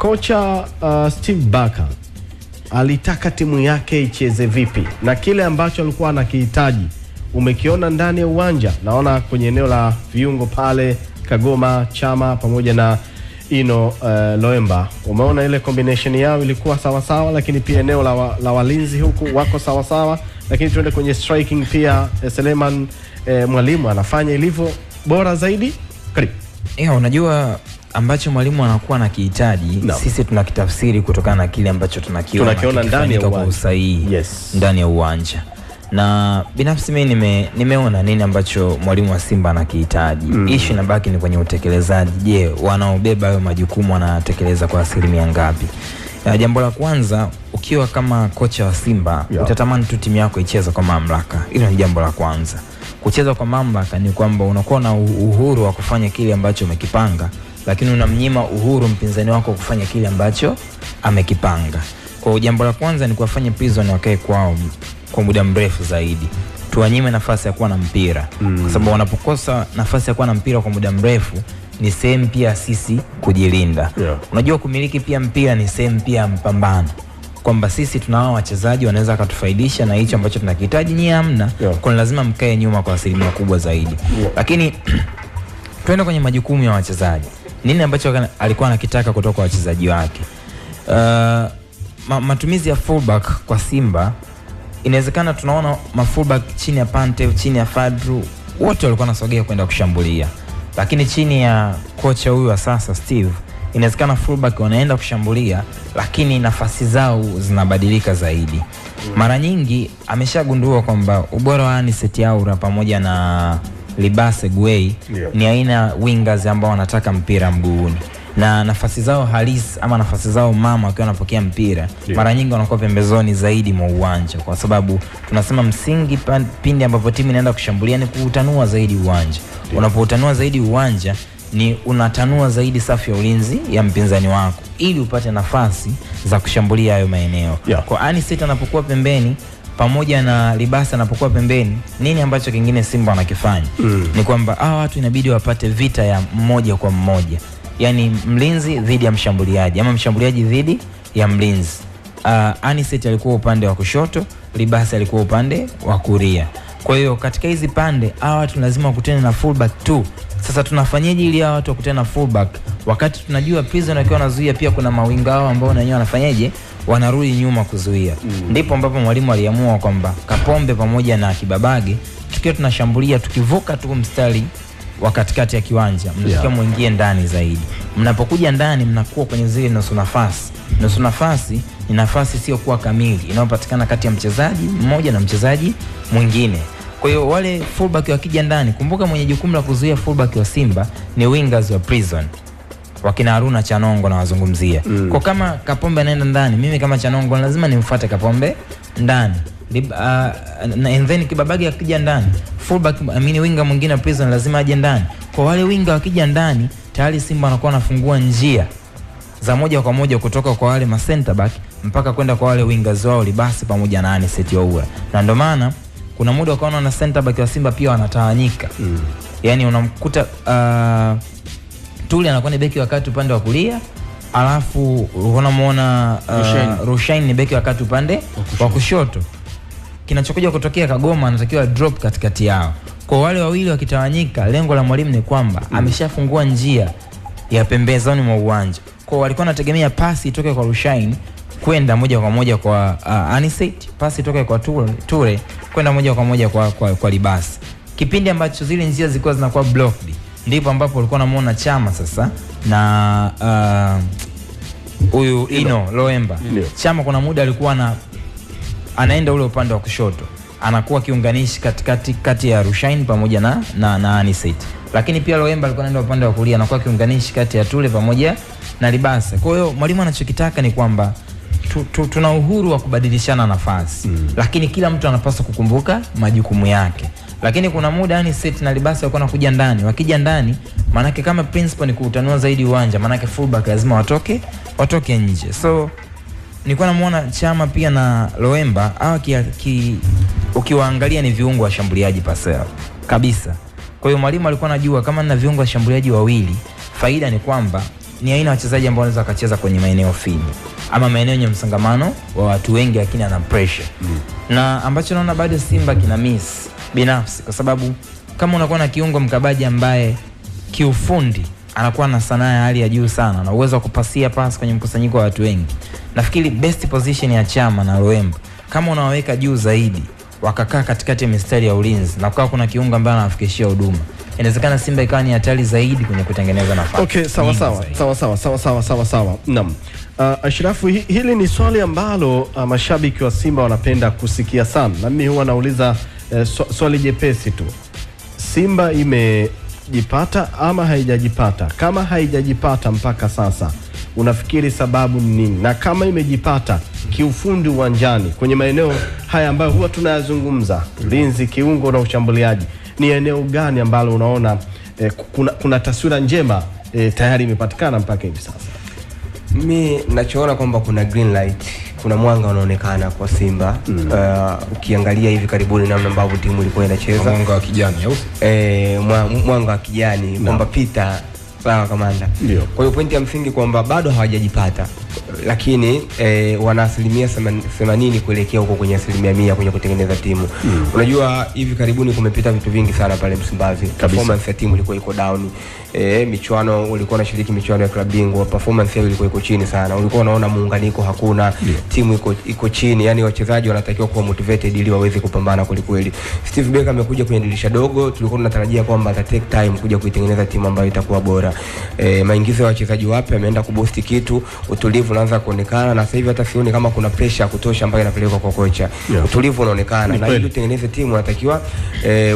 kocha Steve Barker alitaka timu yake icheze vipi na kile ambacho alikuwa anakihitaji umekiona ndani ya uwanja? Naona kwenye eneo la viungo pale Kagoma, Chama pamoja na Loemba, umeona ile combination yao ilikuwa sawa sawa, lakini pia eneo la walinzi huku wako sawa sawa, lakini tuende kwenye striking pia Seleman mwalimu anafanya ilivyo bora zaidi. Karibu. Unajua ambacho mwalimu anakuwa anakihitaji, sisi tunakitafsiri kutokana na kile ambacho tunakiona ndani ya uwanja. Yes. Ndani ya uwanja. Na binafsi mimi nimeona nini ambacho mwalimu wa Simba anakihitaji. Issue inabaki ni kwenye utekelezaji. Je, wanaobeba hayo majukumu wanatekeleza kwa asilimia ngapi? Jambo la kwanza, ukiwa kama kocha wa Simba, utatamani tu timu yako icheze kwa mamlaka. Hilo ni jambo la kwanza. Kucheza kwa mamlaka ni kwamba unakuwa na uhuru wa kufanya kile ambacho umekipanga, lakini unamnyima uhuru mpinzani wako kufanya kile ambacho amekipanga. Kwa jambo la kwanza ni kuwafanya Prison wakae kwao kwa muda mrefu zaidi. Tuwanyime nafasi ya kuwa na mpira. Kwa sababu wanapokosa nafasi ya kuwa na mpira kwa muda mrefu, ni sehemu pia sisi kujilinda. Unajua kumiliki pia mpira ni sehemu pia mpambano. Kwamba sisi tunao wachezaji wanaweza kutufaidisha na hicho ambacho tunakihitaji, nyinyi hamna. Kwa lazima mkae nyuma kwa asilimia kubwa zaidi. Lakini tuende kwenye majukumu ya wachezaji. Nini ambacho alikuwa anakitaka kutoka kwa wachezaji wake? Matumizi ya fullback kwa Simba, inawezekana tunaona mafullback chini ya Pantev, chini ya Fadru, wote walikuwa wanasogea kwenda kushambulia. Lakini chini ya kocha huyu wa sasa Steve, inawezekana fullback wanaenda kushambulia, lakini nafasi zao zinabadilika zaidi. Mara nyingi ameshagundua kwamba ubora wa Anicet Aura pamoja na Libase Gueye ni aina wingers ambao wanataka mpira mguuni, na nafasi zao halisi ama nafasi zao mama wakiwa wanapokea mpira mara nyingi wanakuwa pembezoni zaidi mwa uwanja, kwa sababu tunasema msingi pindi ambapo timu inaenda kushambulia ni kuutanua zaidi uwanja. Unapotanua zaidi uwanja ni unatanua zaidi safu ya ulinzi ya mpinzani wako ili upate nafasi za kushambulia hayo maeneo. Kwa Anicet anapokuwa pembeni pamoja na Libasa anapokuwa pembeni, nini ambacho kingine Simba wanakifanya? Ni kwamba hawa watu inabidi wapate vita ya mmoja kwa mmoja. Yani mlinzi dhidi ya mshambuliaji ama mshambuliaji dhidi ya mlinzi. Anicet alikuwa upande wa kushoto, Libasa alikuwa upande wa kulia. Kwa hiyo katika hizi pande hawa watu lazima wakutane na fullback tu. Sasa tunafanyaje ili hawa watu wakutane na fullback wakati tunajua Prison wakiwa wanazuia pia kuna mawinga hao ambao na wenyewe wanafanyaje, wanarudi nyuma kuzuia. Ndipo ambapo mwalimu aliamua kwamba Kapombe pamoja na Kibabage tukiwa tunashambulia, tukivuka tu mstari wa katikati ya kiwanja, mnatakiwa muingie ndani zaidi. Mnapokuja ndani mnakuwa kwenye zile nusu nafasi. Nusu nafasi ni nafasi sio kuwa kamili inayopatikana kati ya mchezaji mmoja na mchezaji mwingine. Kwa hiyo wale fullback wakija ndani, kumbuka mwenye jukumu la kuzuia fullback wa Simba ni wingers wa Prison, wakina Haruna Chanongo na wazungumzia. Kwa kama Kapombe anaenda ndani, mimi kama Chanongo lazima nimfuate Kapombe ndani. And then Kibabage akija ndani, fullback winger mwingine Prison lazima aje ndani. Kwa wale winger wakija ndani, tayari Simba anakuwa anafungua njia za moja kwa moja kutoka kwa wale ma center back mpaka kwenda kwa wale wingers wao Libasi pamoja na Anicet Aura. Na ndio maana kuna muda ukaona na center back wa Simba pia wanatawanyika. Yani unamkuta Tuli anakuwa ni beki wakati upande wa kulia, alafu unamuona Rushain ni beki wakati upande wa kushoto. Kinachokuja kutokea Kagoma anatakiwa drop katikati yao. Kwa wale wawili wakitawanyika, lengo la mwalimu ni kwamba ameshafungua njia ya pembezoni mwa uwanja. Kwa walikuwa wanategemea pasi itoke kwa Rushain kwenda moja kwa moja kwa Anicet, pasi itoke kwa Ture kwenda moja kwa moja kwa Libasi. Kipindi ambacho zile njia zilikuwa zinakuwa blocked, ndipo ambapo walikuwa wanamuona Chama sasa na huyu Loemba. Chama kuna muda alikuwa anaenda ule upande wa kushoto, anakuwa kiunganishi kati ya Rushain pamoja na Anicet. Lakini pia Loemba alikuwa anaenda upande wa kulia, anakuwa kiunganishi kati ya Tule pamoja na Libasa. Kwa hiyo mwalimu anachokitaka ni kwamba tuna uhuru wa kubadilishana nafasi, lakini kila mtu anapaswa kukumbuka majukumu yake. Lakini kuna muda Anicet na Libasa walikuwa wanakuja ndani, wakija ndani manake kama principle ni kuutanua zaidi uwanja, manake fullback lazima watoke nje. So nilikuwa namuona Chama pia na Loemba hawa ukiwaangalia ni viungo washambuliaji paseo kabisa. Kwa hiyo mwalimu alikuwa anajua kama nina viungo washambuliaji wawili, faida ni kwamba ni aina ya wachezaji ambao wanaweza wakacheza kwenye maeneo finyu ama maeneo yenye msongamano wa watu wengi, lakini ana pressure. Na ambacho naona bado Simba kina miss binafsi, kwa sababu kama unakuwa na kiungo mkabaji ambaye kiufundi anakuwa na sanaa ya hali ya juu sana na uwezo wa kupasia pasi kwenye mkusanyiko wa watu wengi, nafikiri best position ya Chama na Loemba kama unawaweka juu zaidi wakakaa katikati ya mistari ya ulinzi na kwa kuna kiungo ambaye anafikishia huduma, inawezekana Simba ikawa ni hatari zaidi kwenye kutengeneza nafasi. Okay, sawa. Naam. Ashrafu, hili ni swali ambalo mashabiki wa Simba wanapenda kusikia sana. Na mimi huwa nauliza swali jepesi tu. Simba imejipata ama haijajipata? Kama haijajipata mpaka sasa, unafikiri sababu ni nini? Na kama imejipata kiufundi uwanjani kwenye maeneo haya ambayo huwa tunayazungumza, ulinzi, kiungo na ushambuliaji, ni eneo gani ambalo unaona kuna taswira njema tayari imepatikana mpaka hivi sasa? Mimi nachoona kwamba kuna green light, kuna mwanga unaonekana kwa Simba. Ukiangalia hivi karibuni namna ambavyo timu ilikuwa inacheza, mwanga wa kijani au mwanga wa kijani kwamba pita sawa kamanda. Kwa hiyo pointi ya msingi kwamba bado hawajajipata, lakini wana 80% kuelekea huko kwenye 100% kwenye kutengeneza timu. Unajua hivi karibuni kumepita vitu vingi sana pale Msimbazi. Performance ya timu ilikuwa iko down. Michuano ulikuwa unashiriki michuano ya klabu bingwa, performance yao ilikuwa iko chini sana. Ulikuwa unaona muunganiko hakuna, timu iko chini, yani wachezaji wanatakiwa kuwa motivated ili waweze kupambana kweli. Steve Becker amekuja kwenye dirisha dogo, tulikuwa tunatarajia kwamba ata take time kuja kuitengeneza timu ambayo itakuwa bora. Maingizo ya wachezaji wapya ameenda kuboost kitu, utulivu unaanza kuonekana, na sasa hivi hata sioni kama kuna pressure kutosha ambayo inapelekwa kwa kocha. Utulivu unaonekana, na ili utengeneze timu unatakiwa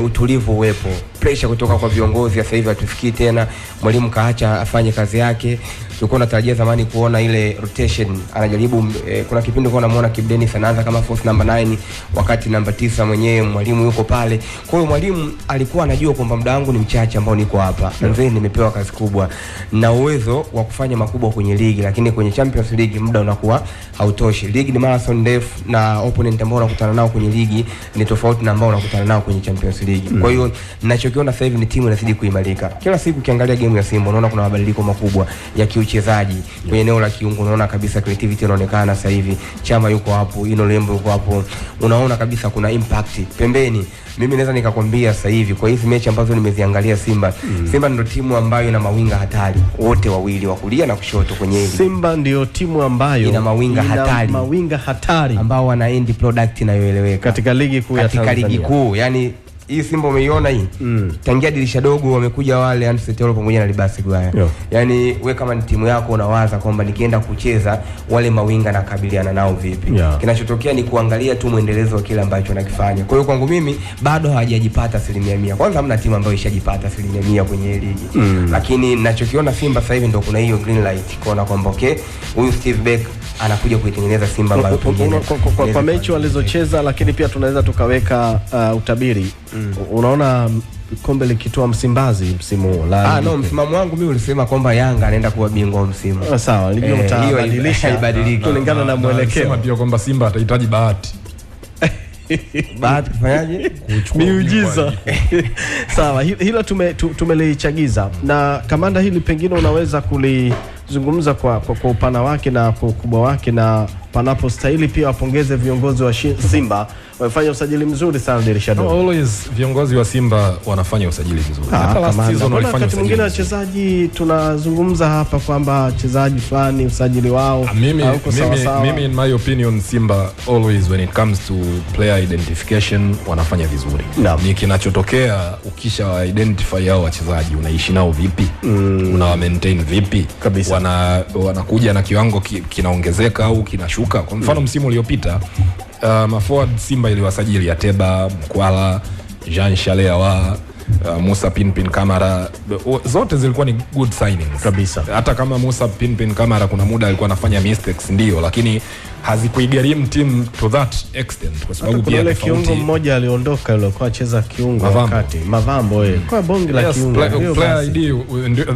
utulivu uwepo. Pressure kutoka kwa viongozi sasa hivi hatufikii tena, mwalimu kaacha afanye kazi yake. Tulikuwa tunatarajia zamani kuona ile rotation, anajaribu kuna kipindi kwa namuona Kibu Denis anaanza kama force number 9 wakati namba 9 mwenyewe mwalimu yuko pale. Kwa hiyo mwalimu alikuwa anajua kwamba muda wangu ni mchache ambao niko hapa. Ndio nimepewa kazi kubwa na uwezo wa kufanya makubwa kwenye ligi, lakini kwenye Champions League muda unakuwa hautoshi. Ligi ni marathon ndefu na opponent ambao unakutana nao kwenye ligi ni tofauti na ambao unakutana nao kwenye Champions League. Kwa hiyo ninachokiona sasa hivi ni timu inazidi kuimarika. Kila siku ukiangalia game ya Simba unaona kuna mabadiliko makubwa ya uchezaji kwenye eneo la kiungo. Unaona kabisa creativity inaonekana sasa hivi. Chama yuko hapo, Ino Lembo yuko hapo. Unaona kabisa kuna impact pembeni. Mimi naweza nikakwambia sasa hivi kwa hizi mechi ambazo nimeziangalia Simba, Simba ndio timu ambayo ina mawinga hatari wote wawili, wa kulia na kushoto kwenye hili. Simba ndio timu ambayo ina mawinga hatari ambao wana end product inayoeleweka katika ligi kuu ya Tanzania. Katika ligi kuu, yani hii Simba umeiona hii. Tangia dirisha dogo wamekuja wale Ansetelo pamoja na Libasi Gwaya. Yani wewe kama ni timu yako unawaza kwamba nikienda kucheza wale mawinga na kabiliana nao vipi. Kinachotokea ni kuangalia tu muendelezo wa kile ambacho anakifanya. Kwa hiyo kwangu mimi bado hajajipata 100%. Kwanza hamna timu ambayo ishajipata 100% kwenye ligi. Lakini ninachokiona Simba sasa hivi ndio kuna hiyo green light kuona kwamba okay, huyu Steve Becker anakuja kuitengeneza Simba ambayo kwa mechi walizocheza, lakini pia tunaweza tukaweka utabiri. Unaona kombe likitoa Msimbazi msimu huu la no, msimamo wangu mimi ulisema kwamba Yanga anaenda kuwa bingwa msimu. Sawa, ligi mtabadilisha ibadilike kulingana na mwelekeo. Sema pia kwamba Simba atahitaji bahati. Bahati kufanyaje? Miujiza. Sawa, hilo tumelichagiza. Na kamanda, hili pengine unaweza kulizungumza kwa upana wake na kwa ukubwa wake, na panapo stahili pia wapongeze viongozi wa Simba, wamefanya usajili mzuri sana dirisha dogo. Always viongozi wa Simba wanafanya usajili mzuri. Hata last season walifanya usajili. Mwingine wachezaji tunazungumza hapa kwamba wachezaji fulani usajili wao hauko sawa sawa. Mimi in my opinion Simba always when it comes to player identification wanafanya vizuri. Ni kinachotokea ukisha identify hao wachezaji unaishi nao vipi? Una maintain vipi? Kabisa. Wanakuja na kiwango kinaongezeka au kinashuka. Kwa mfano msimu uliopita forward Simba iliwasajili Ateba, Mkwala, Jean Shalewa, Musa Pinpin Kamara, zote zilikuwa ni good signings kabisa. Hata kama Musa Pinpin Kamara kuna muda alikuwa anafanya mistakes ndio, lakini hazikuigharimu team to that extent kwa sababu pia ile kiungo mmoja aliondoka yule kwa cheza kiungo wakati Mavambo kwa bonge la kiungo. Player ID,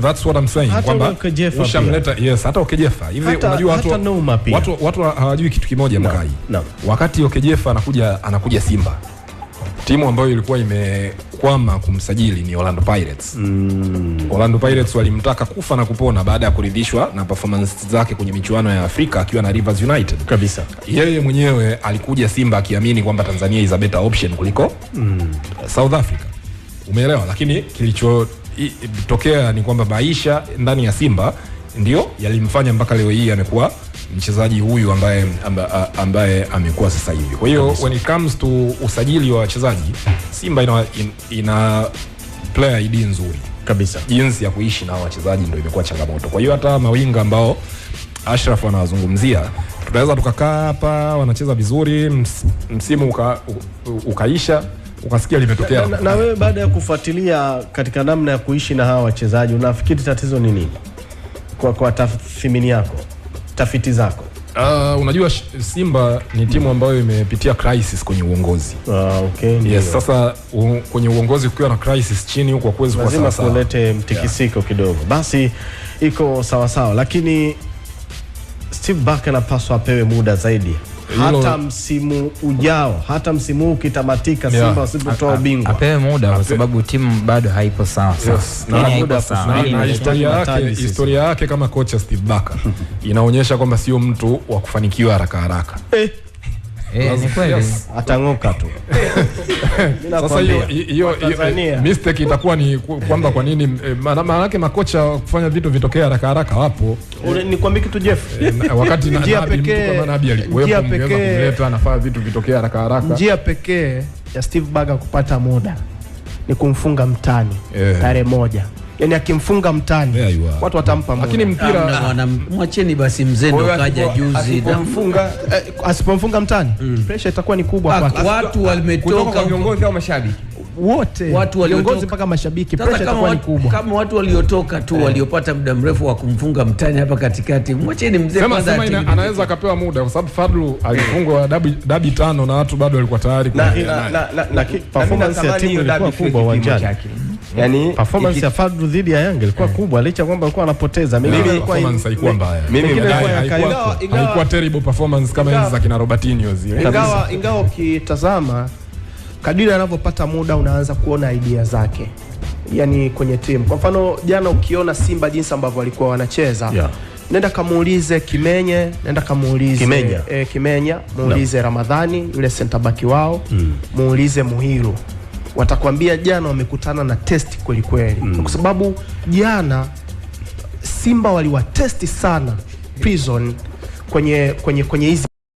that's what I'm saying kwamba ushamleta hata Okejefa hivi. Unajua watu hawajui kitu kimoja Mkai. Wakati Okejefa anakuja Simba timu ambayo ilikuwa imekwama kumsajili ni Orlando Pirates. Orlando Pirates walimtaka kufa na kupona baada ya kuridhishwa na performance zake kwenye michuano ya Afrika akiwa na Rivers United. Kabisa. Yeye mwenyewe alikuja Simba akiamini kwamba Tanzania is a better option kuliko South Africa. Umeelewa? Lakini kilichotokea ni kwamba maisha ndani ya Simba ndio yalimfanya mpaka leo hii amekuwa mchezaji huyu ambaye amekuwa sasa hivi. Kwa hiyo when it comes to usajili wa wachezaji, Simba ina player ID nzuri kabisa. Jinsi ya kuishi na wachezaji ndio imekuwa changamoto. Kwa hiyo hata mawinga ambao Ashraf anawazungumzia, tunaweza tukakaa hapa wanacheza vizuri, msimu ukaisha ukasikia limetokea. Na wewe baada ya kufuatilia katika namna ya kuishi na hawa wachezaji, unafikiri tatizo ni nini? Kwa tathmini yako, tafiti zako. Unajua Simba ni timu ambayo imepitia crisis kwenye uongozi. Okay. Yes, sasa kwenye uongozi ukiwa na crisis chini huko kuwezi kwa sawa sawa. Lazima kulete mtikisiko kidogo. Basi iko sawa sawa, lakini Steve Barker anapaswa apewe muda zaidi. Hata msimu ujao, hata msimu huu ukitamatika, Simba wasipotoa ubingwa, apewe muda kwa sababu timu bado haipo sawa. Na historia yake kama kocha Steve Barker inaonyesha kwamba sio mtu wa kufanikiwa haraka. Ni kweli. Atang'oka tu. Sasa hiyo mistake itakuwa ni kwamba kwa nini maana yake makocha kufanya vitu vitokee haraka wapo. Nikwambie kitu Jeff. Wakati Nabi alikuwepo, mngeweza kumleta anafanya vitu vitokee haraka. Njia pekee ya Steve Barker kupata muda ni kumfunga mtani tarehe 1. Yaani akimfunga mtani watu watampa muda. Lakini mpira mwacheni basi mzee ndo kaja juzi asipomfunga mtani pressure itakuwa ni kubwa kwake. Watu wametoka viongozi au mashabiki wote, viongozi mpaka mashabiki, pressure itakuwa ni kubwa. Kama watu waliotoka tu waliopata muda mrefu wa kumfunga mtani hapa katikati, mwacheni mzee kwanza. Sema anaweza akapewa muda kwa sababu Fadlu alifungwa dabi 5 na watu bado walikuwa tayari na performance ya timu ilikuwa kubwa uwanjani. Yani performance ya Fadlu dhidi ya Yanga ilikuwa kubwa licha kwamba alikuwa anapoteza. Mimi performance haikuwa mbaya. Haikuwa terrible performance kama hizo za kina Robertinho zile. Ingawa ukitazama kadiri anavyopata muda unaanza kuona idea zake. Yani kwenye timu. Kwa mfano jana ukiona Simba jinsi ambavyo walikuwa wanacheza. Nenda kamuulize Kimenya, Kimenya, muulize Ramadhani yule center back wao, muulize Muhiru. Watakwambia jana wamekutana na test kweli kweli. Kwa sababu jana Simba waliwatesti sana Prison kwenye hizi